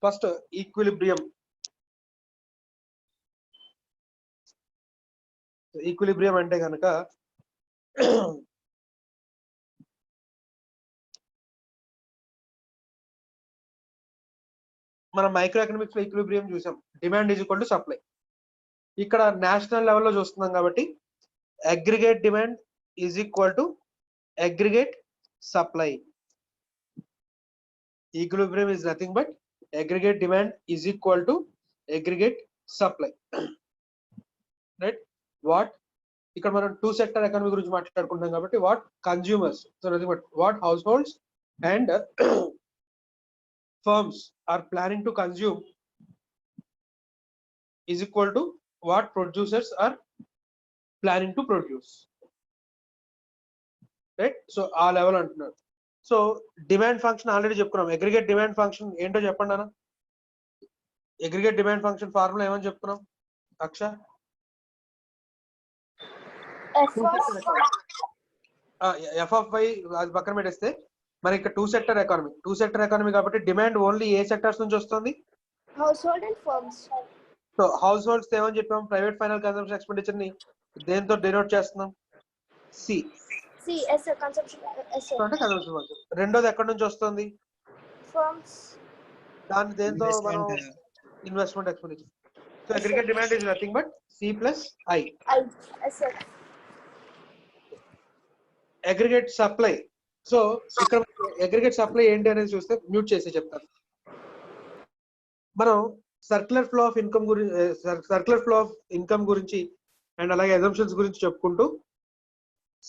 First equilibrium. Equilibrium అంటే కనుక మనం మైక్రో ఎకనామిక్స్ లో ఈక్విలిబ్రియం చూసాం. Demand is equal to supply. ఇక్కడ నేషనల్ లెవెల్లో చూస్తున్నాం కాబట్టి aggregate demand is equal to aggregate supply. Equilibrium is nothing but aggregate demand is equal to aggregate supply. Right? What? ఇక్కడ మనం టూ సెక్టర్ ఎకానమీ గురించి మాట్లాడుకుంటాం కాబట్టి what consumers, so nothing but what house holds and firms are planning to consume is equal to what producers are planning to produce. Right? So ఆ level అంటున్నారు. So demand function already చెప్పుకున్నాం. Aggregate demand function ఏంటో చెప్పండి అన్న. Aggregate demand function formula ఏమని చెప్పుకున్నాం అక్ష? F of why అది పక్కన పెట్టేస్తే మరి ఇక్కడ టూ సెక్టర్ ఎకానమీ కాబట్టి డిమాండ్ ఓన్లీ ఏ సెక్టర్స్ నుంచి వస్తుంది? House hold and firms. So house holds ఏమని చెప్పాం? ప్రైవేట్ ఫైనల్ కన్సంప్షన్ ఎక్స్పెండిచర్ ని దేంతో డినోట్ చేస్తున్నాం? సి. కన్సంప్షన్ అంటే కన్సంప్షన్ ఫంక్షన్. రెండోది ఎక్కడి నుంచి వస్తుంది? ఫర్మ్స్. దాన్ని దేంతో మనం investment expenditure. So aggregate demand is nothing but C plus I. Aggregate supply. So ఇక్కడ అగ్రిగేట్ సప్లై ఏంటి అనేది చూస్తే మ్యూట్ చేసి చెప్తాను. మనం సర్క్యులర్ ఫ్లో ఆఫ్ ఇన్కమ్ గురించి అండ్ అలాగే అజంప్షన్స్ గురించి చెప్పుకుంటూ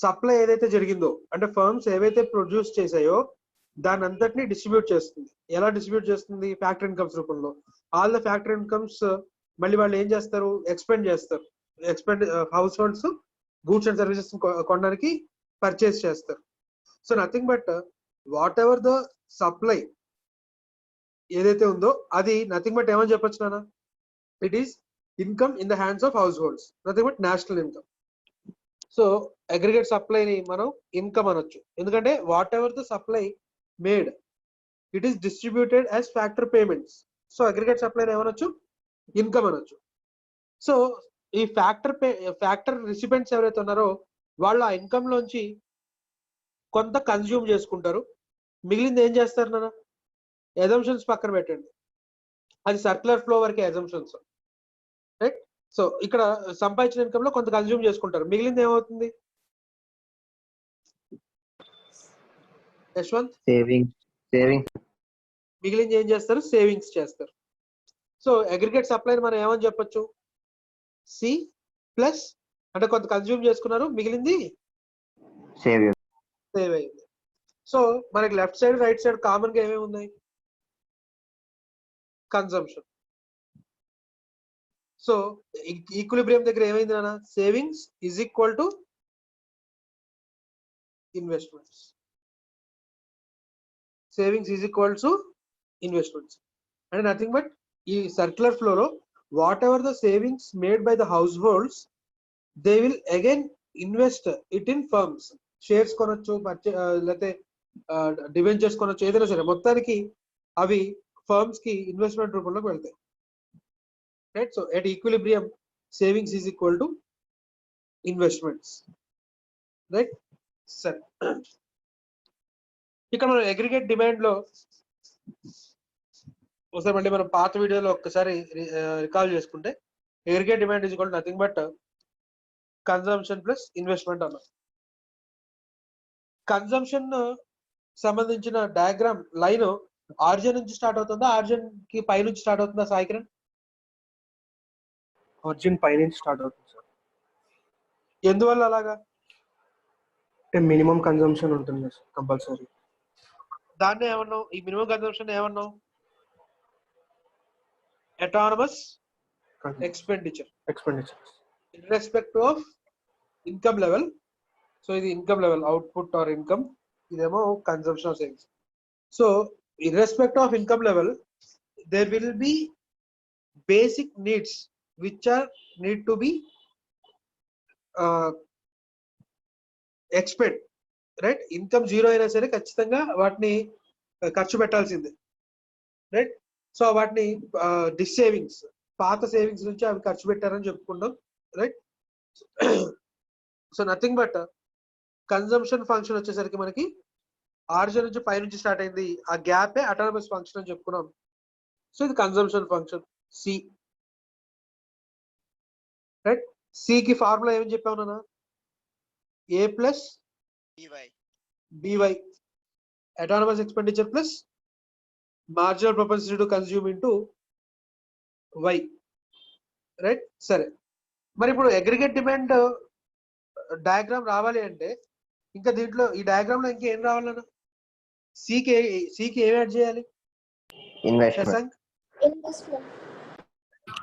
సప్లై ఏదైతే జరిగిందో అంటే ఫర్మ్స్ ఏవైతే ప్రొడ్యూస్ చేసాయో దాని అంతటిని డిస్ట్రిబ్యూట్ చేస్తుంది. ఎలా డిస్ట్రిబ్యూట్ చేస్తుంది? ఫ్యాక్టరీ ఇన్కమ్స్ రూపంలో. ఆల్ ద ఫ్యాక్టరీ ఇన్కమ్స్ మళ్ళీ వాళ్ళు ఏం చేస్తారు? ఎక్స్పెండ్ చేస్తారు. Households goods and services కొనడానికి పర్చేస్ చేస్తారు. So nothing but whatever the supply ఏదైతే ఉందో అది నథింగ్ బట్ ఏమని చెప్పొచ్చు నాన్న? It is income in the hands of households, nothing but national income. So aggregate సప్లైని మనం ఇన్కమ్ అనొచ్చు. ఎందుకంటే whatever the supply made it is distributed as factor payments. So aggregate సప్లైని ఏమనొచ్చు? Income అనొచ్చు. సో ఈ factor recipients ఎవరైతే ఉన్నారో వాళ్ళు ఆ ఇన్కమ్ లోంచి కొంత కన్స్యూమ్ చేసుకుంటారు. మిగిలింది ఏం చేస్తారు నాన్న? అజంప్షన్స్ పక్కన పెట్టండి, అది సర్క్యులర్ ఫ్లో వరకే అజంప్షన్స్. రైట్? సో ఇక్కడ సంపాదించిన ఇన్కమ్ లో కొంత కన్స్యూమ్ చేసుకుంటారు. మిగిలింది ఏమవుతుంది యశ్వంత్? సేవింగ్. మిగిలింది ఏం చేస్తారు? సేవింగ్స్ చేస్తారు. సో అగ్రిగేట్ సప్లై మనం ఏమని చెప్పొచ్చు? సి ప్లస్ అంటే కొంత కన్స్యూమ్ చేసుకున్నారు, మిగిలింది సేవ్ అయింది. సో మనకి left side right side common గా ఏమేమి ఉన్నాయి? కన్సంప్షన్. సో ఈక్విలిబ్రియం దగ్గర ఏమైంది నాన్న? Savings is equal to investments. Savings is equal to investments అంటే నథింగ్ బట్ ఈ సర్క్యులర్ ఫ్లోలో what ever the savings made by the house holds they will again invest it in firms. Shares కొనొచ్చు, లేకపోతే debentures కొనొచ్చు, ఏదైనా సరే మొత్తానికి అవి ఫర్మ్స్ కి ఇన్వెస్ట్మెంట్ రూపంలోకి వెళ్తాయి. Right? So at equilibrium savings is equal to investments. Right? సరే, ఇక్కడ మనం అగ్రిగేట్ డిమాండ్ లో ఒకసారి మళ్ళీ మనం పాత వీడియోలో ఒక్కసారి రికాల్ చేసుకుంటే aggregate demand is equal to nothing but consumption plus investment అన్నాం. కన్సంప్షన్ సంబంధించిన డయాగ్రామ్ లైన్ ఆరిజిన్ నుంచి స్టార్ట్ అవుతుందా, ఆరిజిన్ కి పై నుంచి స్టార్ట్ అవుతుందా సాయి కిరణ్? ఆరిజిన్ పై నుంచి స్టార్ట్ అవుతుంది సార్. ఎందువల్ల అలాగా? మినిమం కన్సంప్షన్ ఉంటుంది సార్ కంపల్సరీ. దాన్నే ఏమన్నావు? ఈ మినిమం కన్సంప్షన్ ఏమన్నావు? autonomous expenditure in respect of income level. So ఇది income level, output or income, ఇదేమో consumption of savings. So in respect of income level there will be basic needs which are need to be expend. Right. Income zero అయినా సరే ఖచ్చితంగా వాటిని ఖర్చు పెట్టాల్సిందే, right. So వాటిని డిస్సేవింగ్స్, పాత సేవింగ్స్ నుంచి అవి ఖర్చు పెట్టారని చెప్పుకుంటాం, right. So nothing but consumption function వచ్చేసరికి మనకి ఆరిజిన్ నుంచి పై నుంచి స్టార్ట్ అయింది, ఆ గ్యాపే అటానమస్ ఫంక్షన్ అని చెప్పుకున్నాం. సో ఇది consumption function C, right. C కి ఫార్ములా ఏమని చెప్పావు నాన్న? A plus B Y autonomous expenditure plus marginal propensity to consume into Y, right. సరే, మరి ఇప్పుడు అగ్రిగేట్ డిమాండ్ డయాగ్రామ్ రావాలి అంటే ఇంకా దీంట్లో ఈ డయాగ్రామ్ లో ఇంకేం రావాలన్నా? సికి ఏం యాడ్ చేయాలి? ఇన్వెస్ట్మెంట్. Investment.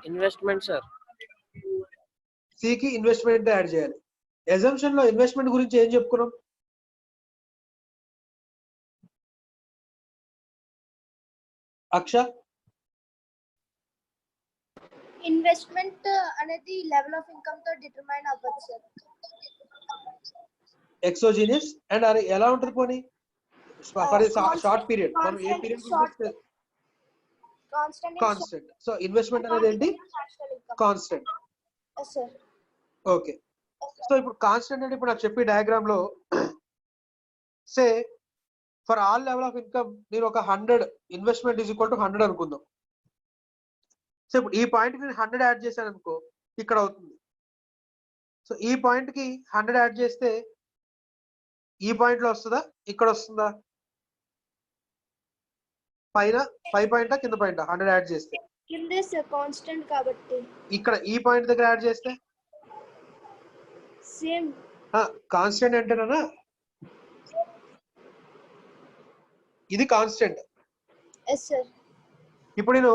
Investment sir. సికి ఇన్వెస్ట్మెంట్ యాడ్ చేయాలి. అజంప్షన్ లో ఇన్వెస్ట్మెంట్ గురించి ఏం చెప్పుకున్నాం? అక్ష, Investment అనేది level of income తో determine అవ్వదు సార్. ఎక్సోజీనియస్ అండ్ అది ఎలా ఉంటుంది పోనీ ఫర్ షార్ట్ పీరియడ్, మనం ఏ period Constant. Constant. So investment అనేది ఏంటి? Constant. Yes sir. Okay. So ఇప్పుడు కాన్స్టెంట్ అంటే ఇప్పుడు నాకు చెప్పి డయాగ్రామ్ లో say for all level of income నేను ఒక 100 ఇన్వెస్ట్మెంట్ ఈజ్ ఈక్వల్ టు 100 అనుకుందాం. సో ఇప్పుడు ఈ పాయింట్ కి నేను 100 యాడ్ చేశాను అనుకో, ఇక్కడ అవుతుంది. సో ఈ పాయింట్ కి 100 యాడ్ చేస్తే ఈ పాయింట్ లో వస్తుందా, ఇక్కడ వస్తుందా? పై పాయింటా కింద పాయింటా? 100 యాడ్ చేస్తే కిందే సార్ కాన్స్టెంట్ కాబట్టి. ఇక్కడ ఈ పాయింట్ దగ్గర యాడ్ చేస్తే సేమ్. కాన్స్టెంట్ అంటేనా ఇది కాన్స్టెంట్. Yes sir. ఇప్పుడు నేను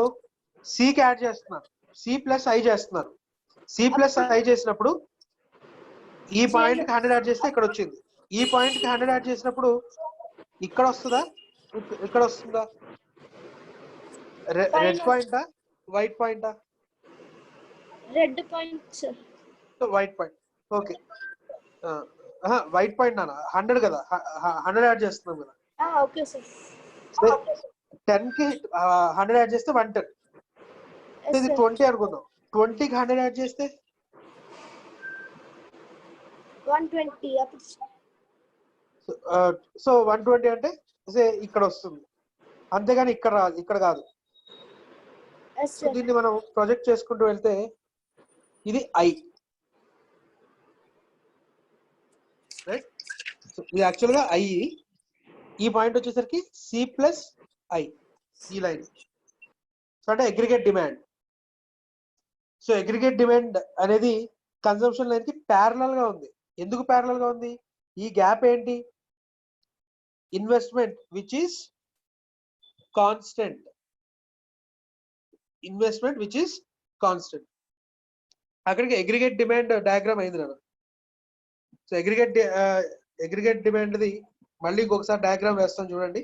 సికి యాడ్ చేస్తున్నాను, సి ప్లస్ ఐ చేస్తున్నాను. సి ప్లస్ ఐ చేసినప్పుడు ఈ పాయింట్ కి 100 యాడ్ చేస్తే ఇక్కడ వచ్చింది. ఈ పాయింట్ కి 100 యాడ్ చేసినప్పుడు ఇక్కడ వస్తుందా, ఇక్కడ వస్తుందా? రెడ్ పాయింటా వైట్ పాయింటా? Red point sir. White point. Okay. White point నాన్న 100 కదా, 100 యాడ్ చేస్తున్నాం కదా. Okay sir. 10 కి 100 యాడ్ చేస్తే 110. ఇది 20 అనుకుందాం. 20 కి 100 యాడ్ చేస్తే 120. అప్పుడు సో 120 అంటే ఇక్కడ వస్తుంది, అంతేగాని ఇక్కడ రాదు, ఇక్కడ కాదు. Yes so sir. దీన్ని మనం ప్రొజెక్ట్ చేసుకుంటూ వెళ్తే ఇది ఐ, రైట్. సో ఇది యాక్చువల్ గా ఐ, ఈ పాయింట్ వచ్చేసరికి సి ప్లస్ ఐ, ఈ లైన్. సో అంటే aggregate demand. So aggregate demand అనేది కన్సంప్షన్ లైన్ కి ప్యారలల్ గా ఉంది. ఎందుకు ప్యారలల్ గా ఉంది? ఈ గ్యాప్ ఏంటి? Investment which is constant, investment which is constant. అక్కడికి అగ్రిగేట్ డిమాండ్ డయాగ్రామ్ అయింది నాన్న. సో అగ్రిగేట్ డిమాండ్ ది మళ్ళీ ఇంకొకసారి డయాగ్రామ్ వేస్తాం చూడండి.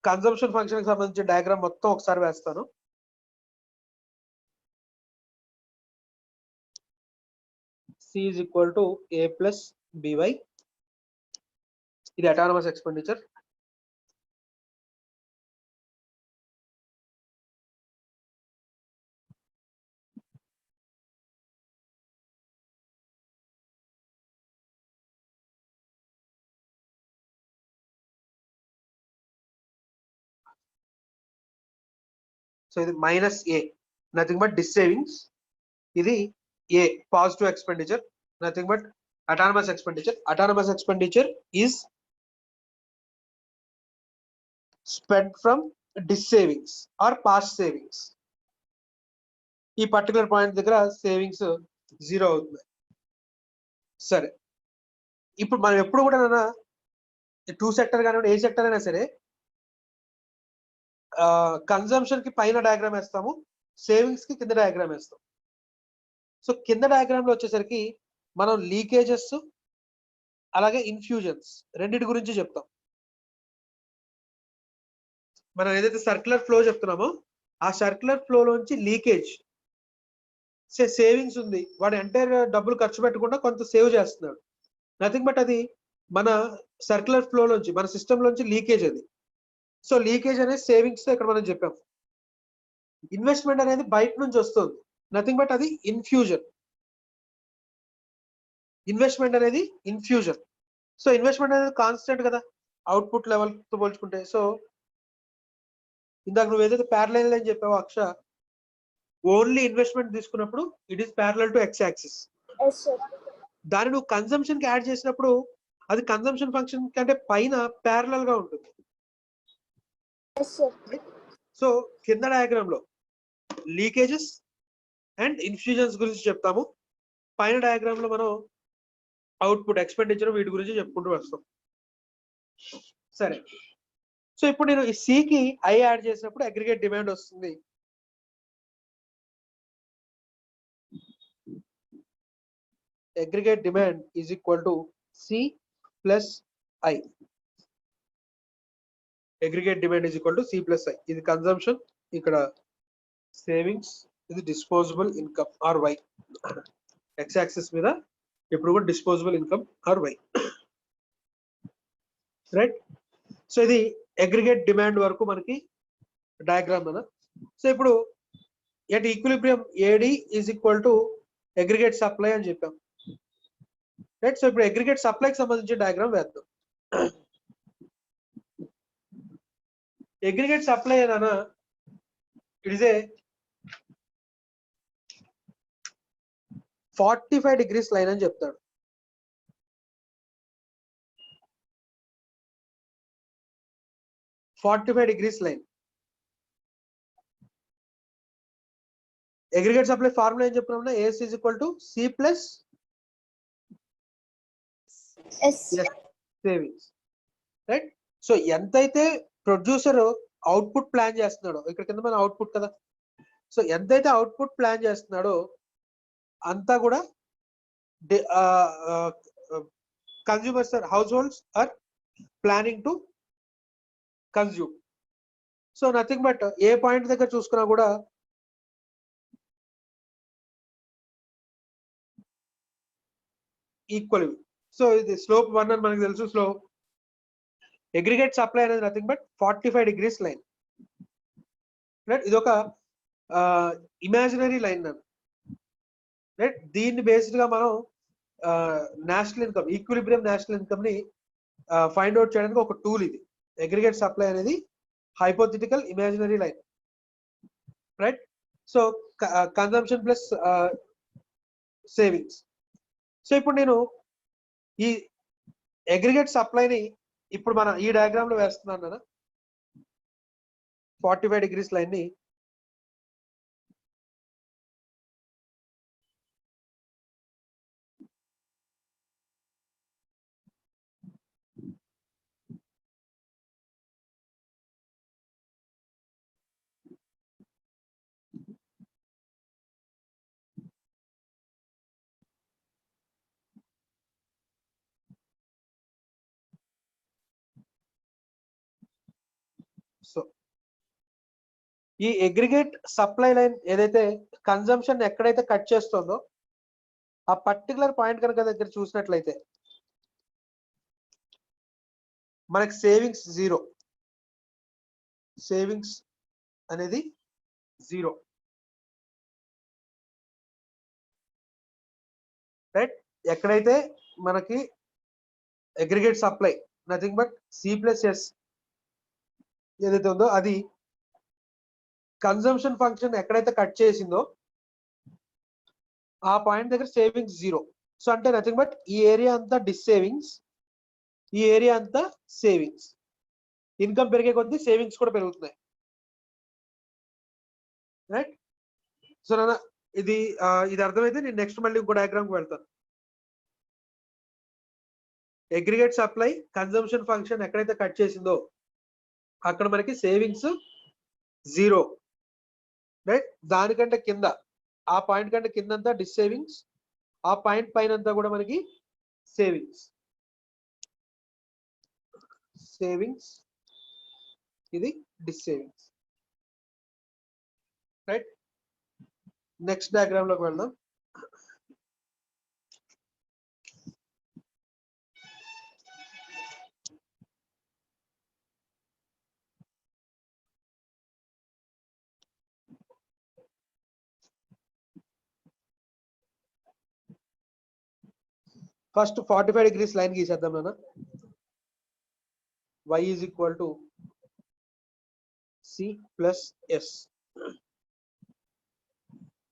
కన్సంప్షన్ ఫంక్షన్ కి సంబంధించిన డయాగ్రామ్ మొత్తం ఒకసారి వేస్తాను. C is equal to a plus b y, ఇది అటానమస్ ఎక్స్పెండిచర్. సో ఇది minus a, nothing but this savings. ఇది a positive expenditure, nothing but autonomous expenditure. Autonomous expenditure is spent from dis savings or past savings. ఈ particular point దగ్గర savings 0 అవుతుంది. సరే, ఇప్పుడు మనం ఎప్పుడు కూడా 2 సెక్టర్ కానివ్వండి, ఏ సెక్టర్ అయినా సరే కన్జంప్షన్ కి పైన డయాగ్రామ్ వేస్తాము, సేవింగ్స్ కి కింద డయాగ్రామ్ వేస్తాం. సో కింద డయాగ్రామ్ లో వచ్చేసరికి మనం లీకేజెస్ అలాగే ఇన్ఫ్యూజన్స్ రెండింటి గురించి చెప్తాం. మనం ఏదైతే సర్క్యులర్ ఫ్లో చెప్తున్నామో ఆ సర్క్యులర్ ఫ్లో లోంచి లీకేజ్, సేవింగ్స్ ఉంది, వాడు ఎంటైర్ డబ్బులు ఖర్చు పెట్టకుండా కొంత సేవ్ చేస్తున్నాడు, నథింగ్ బట్ అది మన సర్క్యులర్ ఫ్లో లోంచి మన సిస్టమ్ లోంచి లీకేజ్ అది. సో లీకేజ్ అనేది సేవింగ్స్ తో ఇక్కడ మనం చెప్పాం. ఇన్వెస్ట్మెంట్ అనేది బయట నుంచి వస్తుంది, నథింగ్ బట్ అది ఇన్ఫ్యూజన్. ఇన్వెస్ట్మెంట్ అనేది ఇన్ఫ్యూజన్. సో ఇన్వెస్ట్మెంట్ అనేది కాన్స్టెంట్ కదా అవుట్పుట్ లెవెల్ తో పోల్చుకుంటే. సో ఇందాక నువ్వు ఏదైతే ప్యారలల్ అని చెప్పావో అక్ష, ఓన్లీ ఇన్వెస్ట్మెంట్ తీసుకున్నప్పుడు it is parallel to X axis. Yes sir. దాన్ని నువ్వు కన్సంప్షన్ కి యాడ్ చేసినప్పుడు అది కన్సంప్షన్ ఫంక్షన్ కంటే పైన ప్యారలల్ గా ఉంటుంది. Yes sir. సో కింద డయాగ్రామ్ లో లీకేజెస్ అండ్ ఇన్ఫ్యూజన్స్ గురించి చెప్తాము, పైన డయాగ్రామ్ లో మనం అవుట్పుట్ ఎక్స్పెండిచర్ వీటి గురించి చెప్పుకుంటూ వస్తాం. సరే, సో ఇప్పుడు నేను ఈ సి కి ఐ యాడ్ చేసినప్పుడు అగ్రిగేట్ డిమాండ్ వస్తుంది. Aggregate demand is equal to C plus I. Aggregate demand is equal to C plus I. ఇది కన్సంప్షన్, ఇక్కడ సేవింగ్స్, ఇది disposable income or Y. X axis మీద ఇప్పుడు కూడా disposable income or Y, right. So ఇది aggregate demand వరకు మనకి diagram కదా. సో ఇప్పుడు at equilibrium AD is equal to aggregate supply అని చెప్పాం, రైట్. సో ఇప్పుడు అగ్రిగేట్ సప్లైకి సంబంధించిన డయాగ్రామ్ వేద్దాం. అగ్రిగేట్ సప్లై అనా it is a 45 degrees line అని చెప్తాడు. Degrees line. Aggregate supply formula ఏం చెప్తున్నాం, AS is equal to C plus savings, right. So ఎంతైతే ప్రొడ్యూసర్ అవుట్పుట్ ప్లాన్ చేస్తున్నాడో, ఇక్కడ కింద మన అవుట్పుట్ కదా, సో ఎంతైతే అవుట్పుట్ ప్లాన్ చేస్తున్నాడో అంతా కూడా consumers or households or planning to consume. So nothing but a point దగ్గర చూసుకున్నా కూడా ఈక్వల్. సో ఇది స్లోప్ 1 అని మనకు తెలుసు. స్లోప్ అగ్రిగేట్ సప్లై అనేది nothing but 45 degrees line, right. ఇది ఒక ఇమాజినరీ లైన్ నన్ను, రైట్. దీన్ని బేస్డ్ గా మనం national income, equilibrium national income ని ఫైండ్ అవుట్ చేయడానికి ఒక టూల్ ఇది. అగ్రిగేట్ సప్లై అనేది hypothetical imaginary line, right. So consumption plus savings. So ఇప్పుడు నేను ఈ అగ్రిగేట్ సప్లైని ఇప్పుడు మన ఈ డయాగ్రామ్ లో వేస్తున్నాను కదా, 45 degrees లైన్ ని. సో ఈ అగ్రిగేట్ సప్లై లైన్ ఏదైతే కన్జంప్షన్ ఎక్కడైతే కట్ చేస్తుందో ఆ పర్టికులర్ పాయింట్ కనుక దగ్గర చూసినట్లయితే మనకి సేవింగ్స్ జీరో, సేవింగ్స్ అనేది జీరో, రైట్. ఎక్కడైతే మనకి aggregate supply nothing but C plus S ఏదైతే ఉందో అది కన్జంప్షన్ ఫంక్షన్ ఎక్కడైతే కట్ చేసిందో ఆ పాయింట్ దగ్గర సేవింగ్స్ జీరో. సో అంటే నథింగ్ బట్ ఈ ఏరియా అంతా డిస్ సేవింగ్స్, ఈ ఏరియా అంతా సేవింగ్స్. ఇన్కమ్ పెరిగే కొద్దీ సేవింగ్స్ కూడా పెరుగుతున్నాయి, రైట్. సో నాన్న ఇది అర్థమైతే నేను నెక్స్ట్ మళ్ళీ ఇంకో డయాగ్రామ్కి వెళ్తాను. అగ్రిగేట్ సప్లై కన్జంప్షన్ ఫంక్షన్ ఎక్కడైతే కట్ చేసిందో అక్కడ మనకి సేవింగ్స్ జీరో, రైట్. దానికంటే కింద ఆ పాయింట్ కంటే కిందంతా డిస్ సేవింగ్స్, ఆ పాయింట్ పైన అంతా కూడా మనకి సేవింగ్స్. సేవింగ్స్, ఇది డిస్ సేవింగ్స్. రైట్, నెక్స్ట్ డయాగ్రామ్ లోకి వెళ్దాం. ఫస్ట్ 45 degrees లైన్ గీసేద్దాం నాన్న. y is equal to c plus s.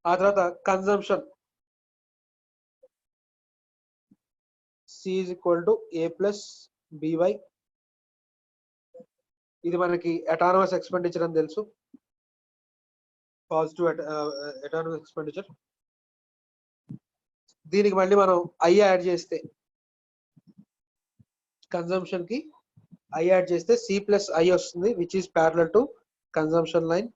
ఆ తర్వాత consumption c is equal to a plus by. ఇది మనకి అటానమస్ ఎక్స్పెండిచర్ అని తెలుసు, పాజిటివ్ అటానమస్ ఎక్స్పెండిచర్. దీనికి మళ్ళీ మనం ఐ యాడ్ చేస్తే, కన్జంప్షన్ కి ఐ యాడ్ చేస్తే సి ప్లస్ ఐ వస్తుంది, which is parallel to consumption line.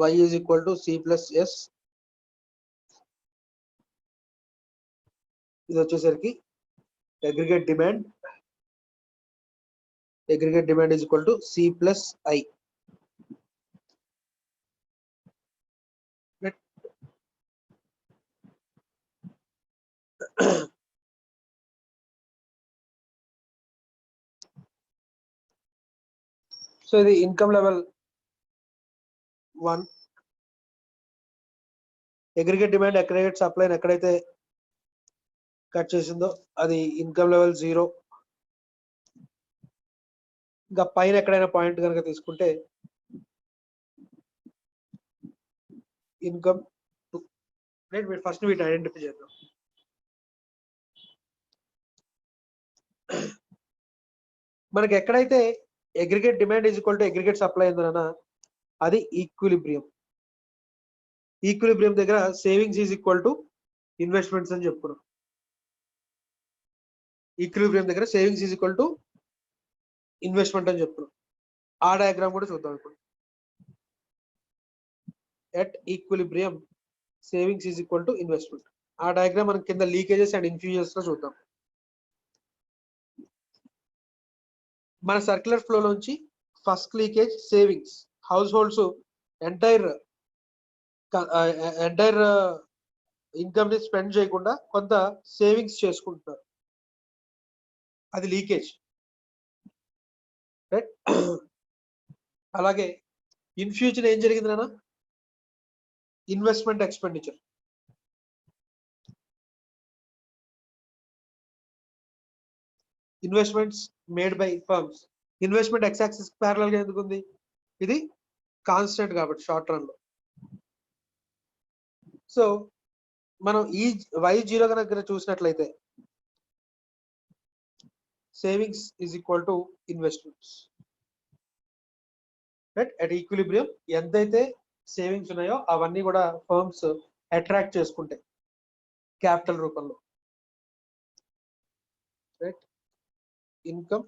y is equal to c plus s. ఇది వచ్చేసరికి aggregate demand is equal to c plus I. So ఇది income level 1. Aggregate demand aggregate supply ఎక్కడైతే cut చేసిందో అది income level 0. ఇంకా పైన ఎక్కడైనా point కనుక తీసుకుంటే ఇన్కమ్ 2. ఫస్ట్ వీటిని ఐడెంటిఫై చేద్దాం. మనకి ఎక్కడైతే aggregate demand is equal to aggregate supply ఉందన్నా అది ఈక్విలిబ్రియం. ఈక్విలిబ్రియం దగ్గర savings is equal to investments అని చెప్పుకున్నాం. ఈక్విలిబ్రియం దగ్గర savings is equal to investment అని చెప్పుకున్నాం. ఆ డయాగ్రామ్ కూడా చూద్దాం ఇప్పుడు. At equilibrium savings is equal to investment. ఆ డయాగ్రామ్ మనం కింద లీకేజెస్ అండ్ ఇన్ఫ్యూజన్స్ లో చూద్దాం. మన సర్క్యులర్ ఫ్లో నుంచి first leakage savings. House holds entire income ని స్పెండ్ చేయకుండా కొంత సేవింగ్స్ చేసుకుంటున్నారు, అది లీకేజ్. రైట్, అలాగే ఇన్ఫ్యూజన్ ఏం జరిగింది నాన్న? Investment expenditure. Investments made by firms. Investment X axis parallel గా ఎందుకు ఉంది? ఇది కాన్స్టెంట్ కాబట్టి షార్ట్ రన్ లో. సో మనం ఈ y0 కనుక చూసినట్లయితే savings is equal to investments. Right, at equilibrium ఎంతైతే సేవింగ్స్ ఉన్నాయో అవన్నీ కూడా ఫర్మ్స్ అట్రాక్ట్ చేసుకుంటాయి క్యాపిటల్ రూపంలో. Right, income,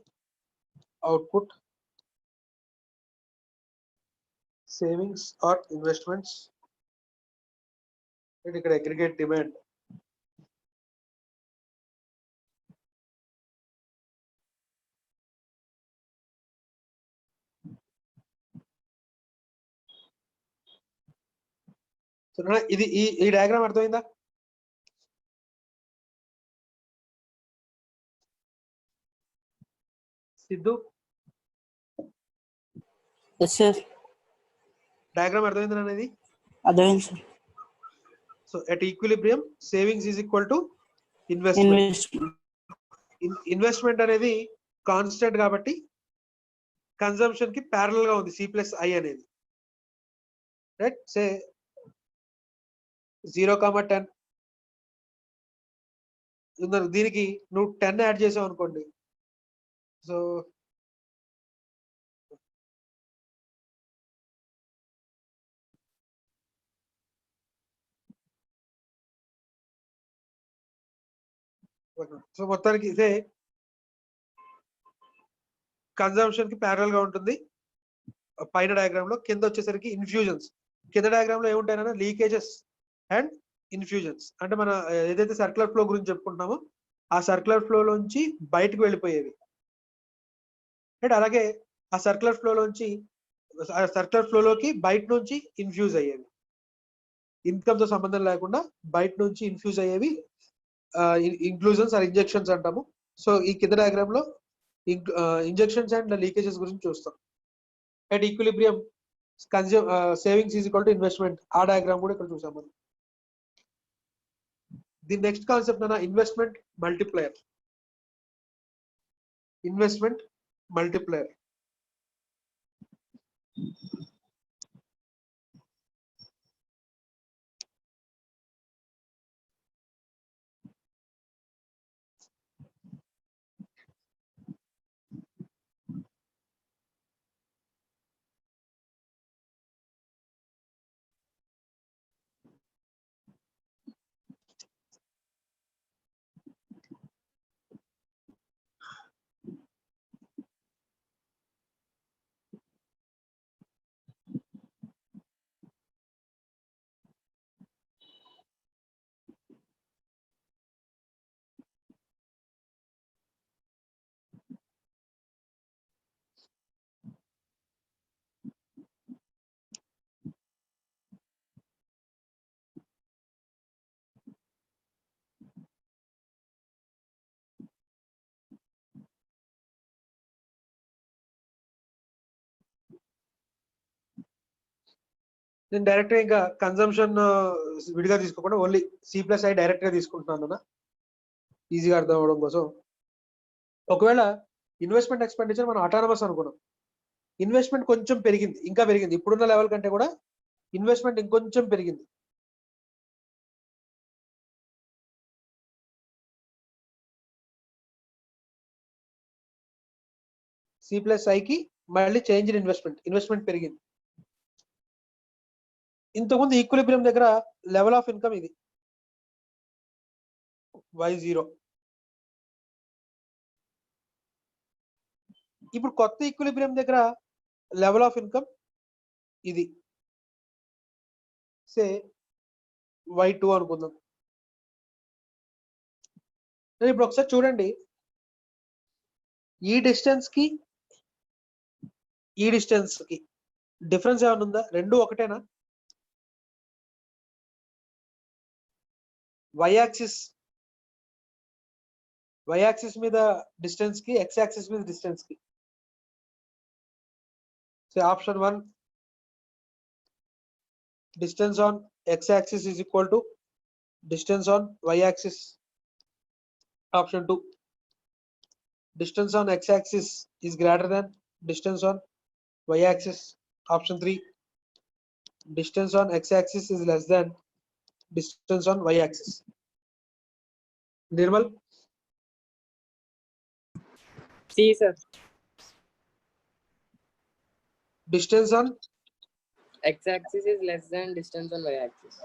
output, savings or investments. ఇక్కడ అగ్రిగేట్ డిమాండ్, ఇది ఈ డయాగ్రామ్ అర్థమైందా? సిద్ధు, ఎస్ సార్, డయాగ్రామ్ అర్థమైందా అనేది? అర్థమైంది sir. So at equilibrium savings is equal to investment. Investment అనేది కాన్స్టెంట్ కాబట్టి కన్సంప్షన్ కి ప్యారలల్ గా ఉంది C+I అనేది. రైట్, సే 0,10 దీనికి నువ్వు 10 యాడ్ చేసావు అనుకోండి. సో మొత్తానికి ఇదే కన్జంప్షన్ కి ప్యారల్ గా ఉంటుంది పైన డయాగ్రామ్ లో. కింద వచ్చేసరికి ఇన్ఫ్యూజన్స్. కింద డయాగ్రామ్ లో ఏముంటాయన్నా లీకేజెస్ అండ్ ఇన్ఫ్యూజన్స్. అంటే మన ఏదైతే సర్క్యులర్ ఫ్లో గురించి చెప్పుకుంటున్నామో ఆ సర్క్యులర్ ఫ్లో లోంచి బయటకు వెళ్ళిపోయేవి. అండ్ అలాగే ఆ సర్క్యులర్ ఫ్లో లోకి బయట నుంచి ఇన్ఫ్యూజ్ అయ్యేవి. ఇన్కమ్ తో సంబంధం లేకుండా బయట నుంచి ఇన్ఫ్యూజ్ అయ్యేవి ఇంక్లూజన్స్ ఆర్ ఇంజెక్షన్స్ అంటాము. సో ఈ కింద డయాగ్రామ్ లో ఇంజెక్షన్స్ అండ్ లీకేజెస్ గురించి చూస్తాం. At equilibrium savings is equal to investment. ఆ డయాగ్రామ్ కూడా ఇక్కడ చూసాం మనం. దీని నెక్స్ట్ కాన్సెప్ట్ అన్న ఇన్వెస్ట్మెంట్ మల్టిప్లయర్. ఇన్వెస్ట్మెంట్ మల్టిప్లయర్ నేను డైరెక్ట్ గా ఇంకా కన్సంప్షన్ విడిగా తీసుకోకుండా ఓన్లీ C+I డైరెక్ట్ గా తీసుకుంటున్నాను అన్న, ఈజీగా అర్థం అవడం కోసం. ఒకవేళ ఇన్వెస్ట్మెంట్ ఎక్స్పెండిచర్ మనం అటానమస్ అనుకున్నాం, ఇన్వెస్ట్మెంట్ కొంచెం పెరిగింది, ఇంకా పెరిగింది. ఇప్పుడున్న లెవెల్ కంటే కూడా ఇన్వెస్ట్మెంట్ ఇంకొంచెం పెరిగింది. C+Iకి మళ్ళీ చేంజ్ ఇన్ ఇన్వెస్ట్మెంట్ పెరిగింది. ఇంతకుముందు ఈక్విలిబ్రియం దగ్గర లెవెల్ ఆఫ్ ఇన్కమ్ ఇది Y0. ఇప్పుడు కొత్త ఈక్విలిబ్రియం దగ్గర లెవెల్ ఆఫ్ ఇన్కమ్ ఇది సే Y2 అనుకుందాం. ఇప్పుడు ఒకసారి చూడండి, ఈ డిస్టెన్స్ కి డిఫరెన్స్ ఏమైనా ఉందా? రెండు ఒకటేనా? y యాక్సిస్ మీద డిస్టెన్స్ కి, x యాక్సిస్ మీద డిస్టెన్స్ కి. So option 1 distance on x axis is equal to distance on y axis. Option 2 distance on x axis is greater than distance on y axis. Option 3 distance on x axis is less than distance on y axis. Nirmal? C, sir. Distance on X-axis is less than distance on y-axis.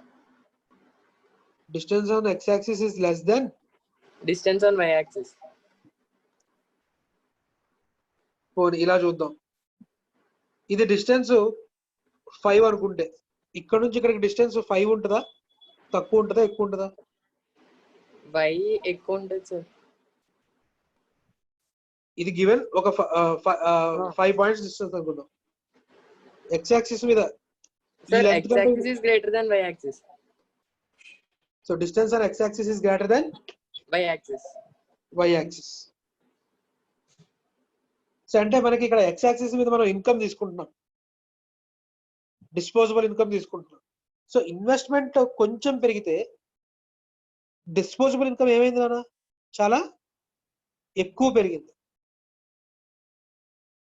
Distance on x axis is less than Distance on y-axis. పోనీ ఇలా చూద్దాం. ఇది distance 5 అనుకుంటే ఇక్కడ నుంచి ఇక్కడికి distance 5 ఉంటుందా, తక్కువ ఉంటుందా, ఎక్కువ ఉంటుందా? Y ఎక్కువ ఉంటుంది సార్. ఇది గివెన్ ఒక 5 పాయింట్స్ డిస్టెన్స్ అనుకుందాం. x యాక్సిస్ మీద Sir, x-axis is greater than y-axis. So distance on x axis is greater than Y-axis. y axis. So అంటే మనకి ఇక్కడ x యాక్సిస్ మీద మనం ఇన్కమ్ తీసుకుంటున్నాం, డిస్పోజబుల్ ఇన్కమ్ తీసుకుంటున్నాం. సో ఇన్వెస్ట్మెంట్ కొంచెం పెరిగితే డిస్పోజబుల్ ఇన్కమ్ ఏమైంది నాన్న, చాలా ఎక్కువ పెరిగింది.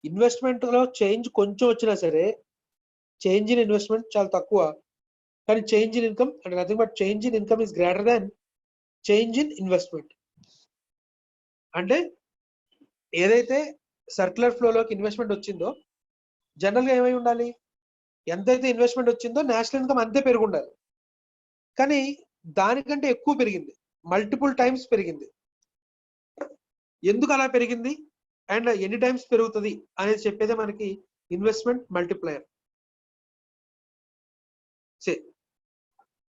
ఇన్వెస్ట్మెంట్ లో చేంజ్ కొంచెం వచ్చినా సరే చేంజ్ ఇన్ ఇన్వెస్ట్మెంట్ చాలా తక్కువ, కానీ చేంజ్ ఇన్ ఇన్కమ్ అంటే nothing but change in income is greater than change in investment. అంటే ఏదైతే సర్క్యులర్ ఫ్లోలోకి ఇన్వెస్ట్మెంట్ వచ్చిందో జనరల్ గా ఏమై ఉండాలి, ఎంతైతే ఇన్వెస్ట్మెంట్ వచ్చిందో నేషనల్ ఇన్కమ్ అంతే పెరిగి ఉండాలి, కానీ దానికంటే ఎక్కువ పెరిగింది, మల్టిపుల్ టైమ్స్ పెరిగింది. ఎందుకు అలా పెరిగింది అండ్ ఎన్ని టైమ్స్ పెరుగుతుంది అనేది చెప్పేదే మనకి ఇన్వెస్ట్మెంట్ మల్టిప్లయర్.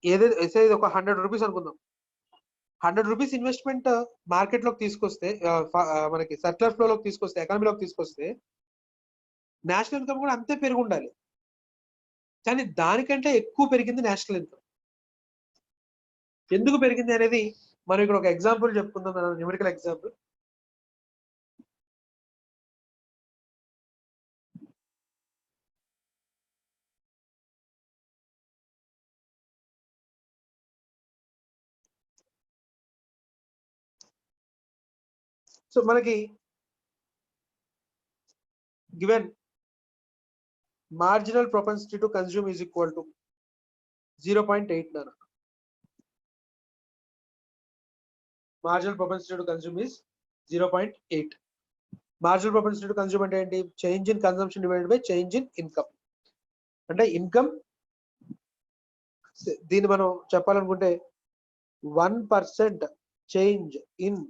ఏదైతే ఒక 100 రూపీస్ అనుకుందాం, 100 రూపీస్ ఇన్వెస్ట్మెంట్ మార్కెట్ లోకి తీసుకొస్తే మనకి సర్క్యులర్ ఫ్లోలోకి తీసుకొస్తే ఎకానమీలోకి తీసుకొస్తే నేషనల్ ఇన్కమ్ కూడా అంతే పెరిగి ఉండాలి, కానీ దానికంటే ఎక్కువ పెరిగింది నేషనల్ ఇన్కమ్. ఎందుకు పెరిగింది అనేది మనం ఇక్కడ ఒక ఎగ్జాంపుల్ చెప్పుకుందాం, న్యూమరికల్ ఎగ్జాంపుల్. సో మనకి given marginal propensity to consume is equal to 0.8 నాన్న. Marginal propensity to consume is 0.8. Marginal propensity to consume అంటే ఏంటి, change in consumption divided by change in income. అంటే ఇన్కమ్, దీన్ని మనం చెప్పాలనుకుంటే 1% change in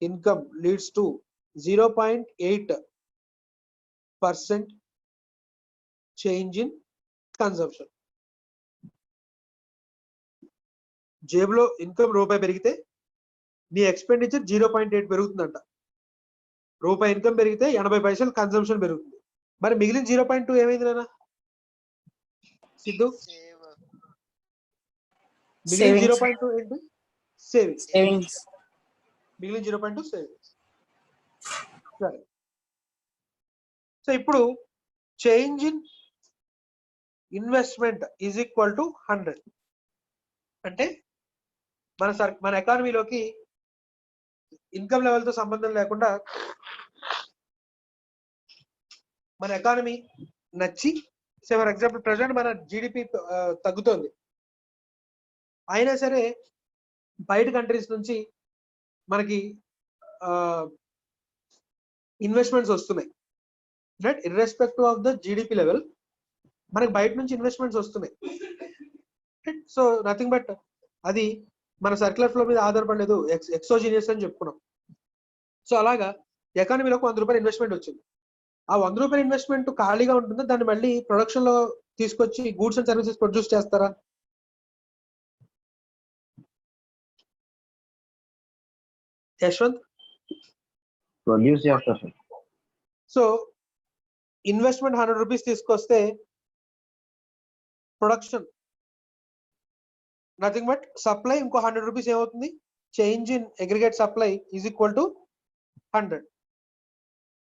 income leads to 0.8% change in consumption. జేబులో income రూపాయి పెరిగితే నీ ఎక్స్పెండిచర్ 0.8 పెరుగుతుందంట. రూపాయి ఇన్కమ్ పెరిగితే 80 పైసలు కన్సంప్షన్ పెరుగుతుంది. మరి మిగిలిన 0.2 ఏమైంది నాన్న సిద్ధు? మిగిలిన 0.2 ఏంటి? సేవింగ్స్. మిగిలిన 0.2 సేవింగ్స్. సరే, సో ఇప్పుడు change in investment is equal to 100. అంటే మన ఎకానమీలోకి ఇన్కమ్ లెవెల్ తో సంబంధం లేకుండా మన ఎకానమీ నచ్చి, ఫర్ ఎగ్జాంపుల్ ప్రెసెంట్ మన జిడిపి తగ్గుతోంది, అయినా సరే బయట కంట్రీస్ నుంచి మనకి ఇన్వెస్ట్మెంట్స్ వస్తున్నాయి. Right, irrespective of the GDP level మనకి బయట నుంచి ఇన్వెస్ట్మెంట్స్ వస్తున్నాయి. సో నథింగ్ బట్ అది మన సర్క్యులర్ ఫ్లో మీద ఆధారపడలేదు, ఎక్సోజీనియస్ అని చెప్పుకున్నాం. సో అలాగా ఎకానమీలోకి 100 రూపాయలు ఇన్వెస్ట్మెంట్ వచ్చింది. ఆ 100 రూపాయల ఇన్వెస్ట్మెంట్ ఖాళీగా ఉంటుందా, దాన్ని మళ్ళీ ప్రొడక్షన్ లో తీసుకొచ్చి గూడ్స్ అండ్ సర్వీసెస్ ప్రొడ్యూస్ చేస్తారా? యశ్వంత్, ప్రొడ్యూస్ చేస్తారు సార్. సో ఇన్వెస్ట్మెంట్ 100 రూపీస్ తీసుకొస్తే ప్రొడక్షన్ నథింగ్ బట్ సప్లై ఇంకో 100 రూపీస్ ఏమవుతుంది, change in aggregate supply is equal to 100.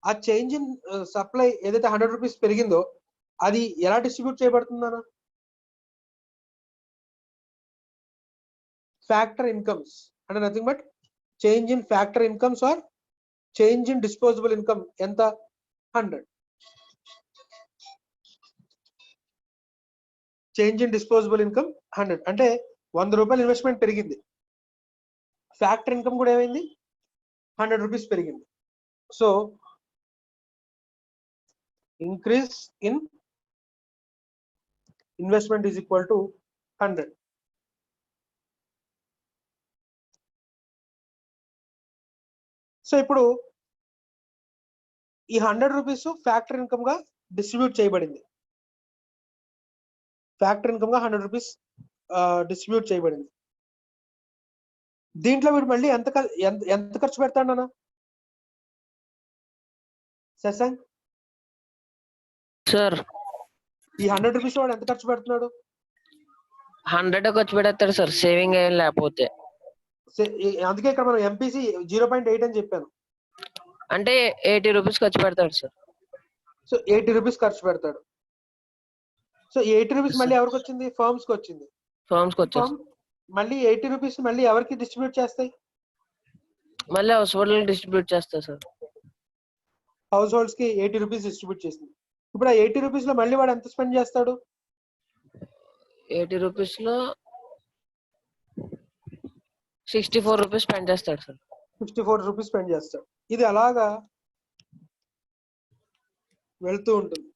ఆ చేంజ్ ఇన్ సప్లై ఏదైతే 100 రూపీస్ పెరిగిందో అది ఎలా డిస్ట్రిబ్యూట్ చేయబడుతుందన్న? ఫ్యాక్టర్ ఇన్కమ్స్ అంటే nothing but change in factor incomes or change in disposable income ఎంత, 100. చేంజ్ ఇన్ డిస్పోజబుల్ ఇన్కమ్ 100 అంటే 100 రూపాయలు ఇన్వెస్ట్మెంట్ పెరిగింది, ఫ్యాక్టర్ ఇన్కమ్ కూడా ఏమైంది, 100 రూపీస్ పెరిగింది. So increase in investment is equal to 100. So ఇప్పుడు ఈ 100 రూపీస్ ఫ్యాక్టర్ ఇన్కమ్ గా డిస్ట్రిబ్యూట్ చేయబడింది. ఫ్యాక్టర్ ఇన్కమ్ గా 100 రూపీస్ డిస్ట్రిబ్యూట్ చేయబడింది. దీంట్లో వీడు మళ్ళీ ఎంత ఖర్చు పెడతాడు అన్న శశాంక్? సార్ ఈ 100 రూపీస్ వాడు ఎంత ఖర్చు పెడుతున్నాడు? 100 ఖర్చు పెడతారు సార్, సేవింగ్ ఏం లేకపోతే. అందుకే ఇక్కడ మనం ఎంపీసీ 0.8 అని చెప్పాను. అంటే 80 రూపీస్ ఖర్చు పెడతాడు సార్. సో 80 రూపీస్ ఖర్చు పెడతాడు. సో 80 రూపీస్ మళ్ళీ ఎవరికి వచ్చింది? ఫర్మ్స్ కి వచ్చింది. ఫర్మ్స్ కి వచ్చేసి ఫర్మ్ మళ్ళీ 80 రూపీస్ మళ్ళీ ఎవరికి డిస్ట్రిబ్యూట్ చేస్తాయి? మళ్ళీ హౌస్ హోల్డ్ డిస్ట్రిబ్యూట్ చేస్తారు సార్. హౌస్ హోల్డ్స్ కి 80 రూపీస్ డిస్ట్రిబ్యూట్ చేసింది. ఇప్పుడు ఆ 80 రూపీస్ లో మళ్ళీ వాడు ఎంత స్పెండ్ చేస్తాడు? 80 రూపీస్ లో 64 రూపీస్ స్పెండ్ చేస్తాడు సార్. 64 రూపీస్ స్పెండ్ చేస్తాడు. ఇది అలాగా వెళ్తూ ఉంటుంది.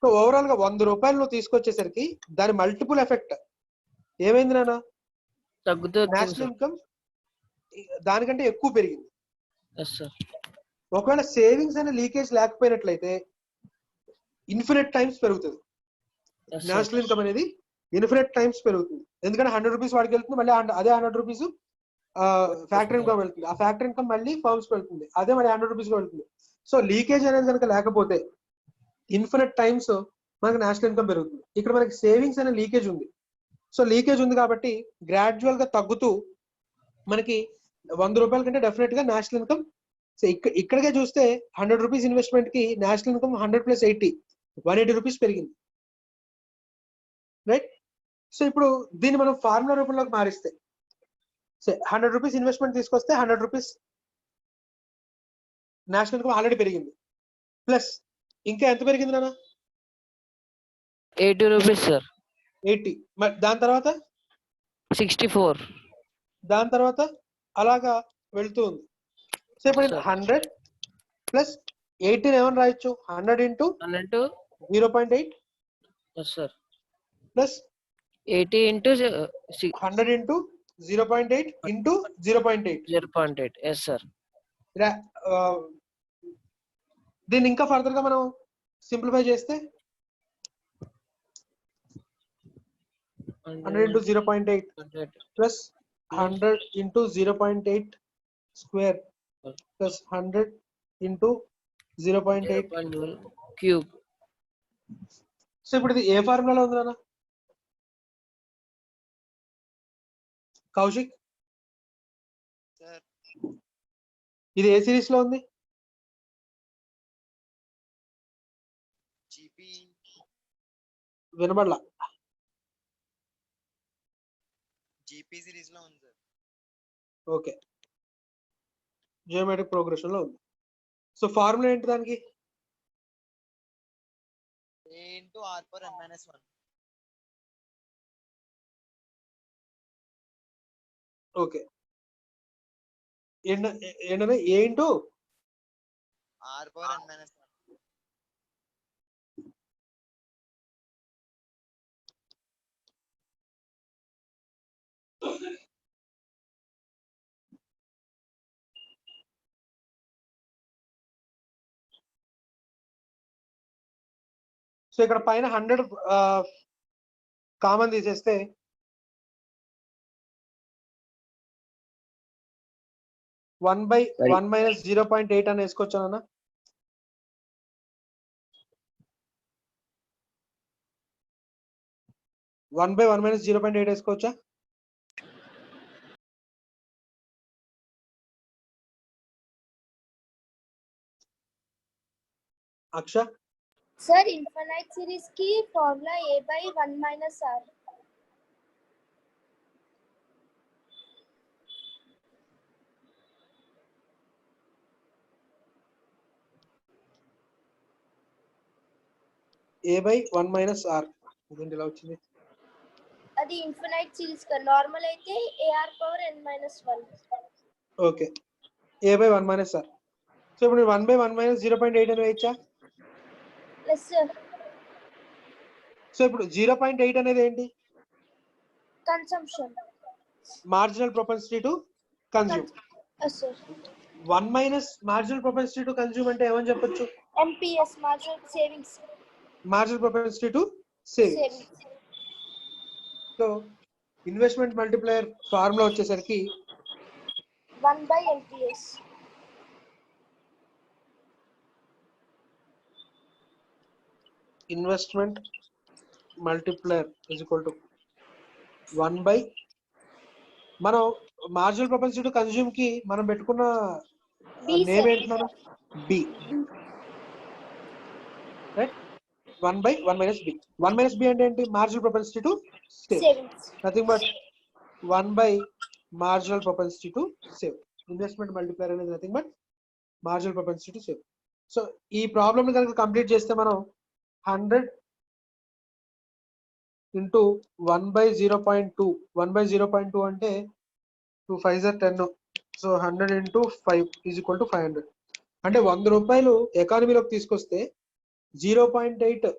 సో ఓవరాల్ గా 100 రూపాయలు నువ్వు తీసుకొచ్చేసరికి దాని మల్టిపుల్ ఎఫెక్ట్ ఏమైంది నాన్న? తగ్గుతూ నేషనల్ ఇన్కమ్ దానికంటే ఎక్కువ పెరిగింది. సార్. ఒకవేళ సేవింగ్స్ అనే లీకేజ్ లేకపోయినట్లయితే ఇన్ఫినిట్ టైమ్స్ పెరుగుతుంది. నేషనల్ ఇన్కమ్ అనేది ఇన్ఫినిట్ టైమ్స్ పెరుగుతుంది. ఎందుకంటే 100 రూపీస్ వాడికి వెళ్తుంది, మళ్ళీ అదే 100 రూపీస్ ఫ్యాక్టరీ ఇన్కమ్ వెళ్తుంది. ఆ ఫ్యాక్టరీ ఇన్కమ్ మళ్ళీ ఫర్మ్స్ వెళ్తుంది, అదే మళ్ళీ 100 రూపీస్ వెళ్తుంది. సో లీకేజ్ అనేది కనుక లేకపోతే ఇన్ఫినిట్ టైమ్స్ మనకి నేషనల్ ఇన్కమ్ పెరుగుతుంది. ఇక్కడ మనకి సేవింగ్స్ అనే లీకేజ్ ఉంది. సో లీకేజ్ ఉంది కాబట్టి గ్రాడ్యువల్ గా తగ్గుతూ మనకి 100 రూపాయల కంటే డెఫినెట్ గా నేషనల్ ఇన్కమ్. సో ఇక్కడికే చూస్తే 100 రూపీస్ ఇన్వెస్ట్మెంట్ కి నేషనల్ ఇన్కమ్ 100 + 80 180 రూపీస్ పెరిగింది, రైట్? సో ఇప్పుడు దీన్ని మనం ఫార్ములా రూపంలోకి మారిస్తే 100 రూపీస్ ఇన్వెస్ట్మెంట్ తీసుకొస్తే 100 రూపీస్ నేషనల్ ఇన్కమ్ ఆల్రెడీ పెరిగింది, ప్లస్ ఇంకా ఎంత పెరిగింది నాన్న? 80 రూపీస్ సార్. 80. దాని తర్వాత 64. దాని తర్వాత అలాగా వెళ్తూ ఉంది. సో ఇప్పుడు 100 + 80 ఏమని రాయొచ్చు? 100 × 0.8 sir plus 80 into 100 × 0.8 × 0.8. 0.8. Yes sir. దీన్ని ఇంకా ఫర్దర్ గా మనం సింప్లిఫై చేస్తే 100 × 0.8 plus 100 × 0.8 square plus 100 × 0.8 cube. So ఇప్పుడు ఇది ఏ ఫార్ములాలో ఉంది నాన్న? కౌశిక్, ఇది ఏ సిరీస్ లో ఉంది? వినబడలా. జీపీ సిరీస్ లో ఉంది సార్. ఓకే, జియోమెట్రిక్ ప్రోగ్రెషన్ లో ఉంది. సో ఫార్ములా ఏంటి దానికి? A × r⁻n−1. ఓకే, ఏంటంటే ఏ ఇంటూ r⁻n−1. సో ఇక్కడ పైన 100 కామన్ తీసేస్తే 1/1 - 0.8 అని వేసుకోవచ్చానన్నా? వన్ బై 1 - 0.8 వేసుకోవచ్చా? అక్ష, సార్ ఇన్ఫినైట్ సిరీస్ కి formula A/1 - R. A/1 - R. ఇదేంటి ఇలా వచ్చింది? అది ఇన్ఫినైట్ సిరీస్ కా, నార్మల్ అయితే AR⁻n−1. Okay, A/1 - R. So ఇప్పుడు 1/1 - 0.8 అని వేయచ్చా? Yes sir. సో ఇప్పుడు 0.8 అనేది ఏంటి? Consumption. Marginal propensity to consume. Yes sir. 1 - marginal propensity to consume అంటే ఏమని చెప్పొచ్చు? MPS, marginal savings. Marginal propensity to savings. So investment multiplier formula వచ్చేసరికి 1/MPS. Investment multiplier is equal to 1/, మనం marginal propensity to consume కి మనం పెట్టుకున్న name ఏంటి మనం? B, right? 1 by 1 minus b. 1 minus b అంటే ఏంటి? Marginal propensity to save. Savings. Nothing but 1 by marginal propensity to save. Investment multiplier అనేది nothing but marginal propensity to save. So ఈ problem కనుక కంప్లీట్ చేస్తే మనం 100 into 1 by 0.2. 1 by 0.2 అంటే 2 5s are 10. So 100 into 5 is equal to 500. అంటే 100 రూపాయలు ఎకానమీలోకి తీసుకొస్తే 0.8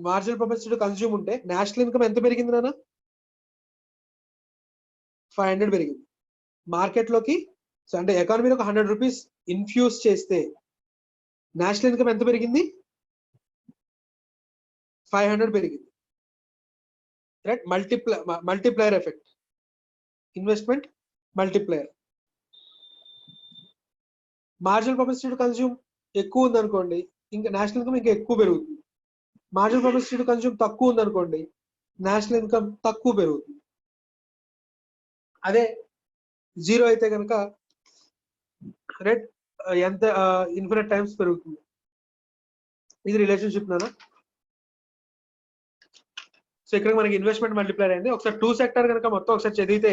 marginal propensity to consume ఉంటే నేషనల్ ఇన్కమ్ ఎంత పెరిగింది నాన్న? 500 పెరిగింది. మార్కెట్లోకి అంటే ఎకానమీలోకి 100 రూపీస్ ఇన్ఫ్యూజ్ చేస్తే నేషనల్ ఇన్కమ్ ఎంత పెరిగింది? 500 పెరిగింది. Right? Multiplier effect, investment multiplier. Marginal propensity to consume ఎక్కువ ఉంది అనుకోండి, ఇంకా నేషనల్ ఇన్కమ్ ఇంకా ఎక్కువ పెరుగుతుంది. మార్జినల్ propensity to కన్స్యూమ్ తక్కువ ఉంది అనుకోండి, నేషనల్ ఇన్కమ్ తక్కువ పెరుగుతుంది. అదే జీరో అయితే కనుక రేట్ ఎంత ఇన్ఫినిట్ టైమ్స్ పెరుగుతుంది. ఇది రిలేషన్షిప్ నానా. సో ఇక్కడ మనకి ఇన్వెస్ట్మెంట్ మల్టిప్లైర్ అయింది. ఒకసారి 2 సెక్టర్ కనుక మొత్తం ఒకసారి చదివితే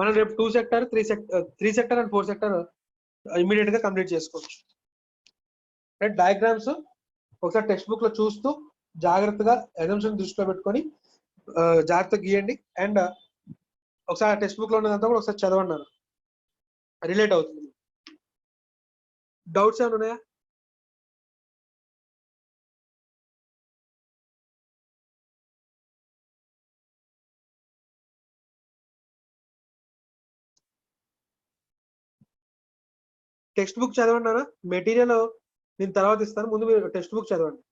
మనం రేపు 2 sector 3 sector and 4 sector immediate గా కంప్లీట్ చేసుకోవచ్చు. రైట్? డయాగ్రామ్స్ ఒకసారి టెక్స్ట్ బుక్ లో చూస్తూ జాగ్రత్తగా అజంప్షన్ దృష్టిలో పెట్టుకొని జాగ్రత్తగా గీయండి. అండ్ ఒకసారి టెక్స్ట్ బుక్ లో ఉన్నదంతా కూడా ఒకసారి చదవండి, రిలేట్ అవుతుంది. డౌట్స్ ఏమైనా ఉన్నాయా? టెక్స్ట్ బుక్ చదవండి. మెటీరియల్ నేను తర్వాత ఇస్తాను, ముందు మీరు టెక్స్ట్ బుక్ చదవండి.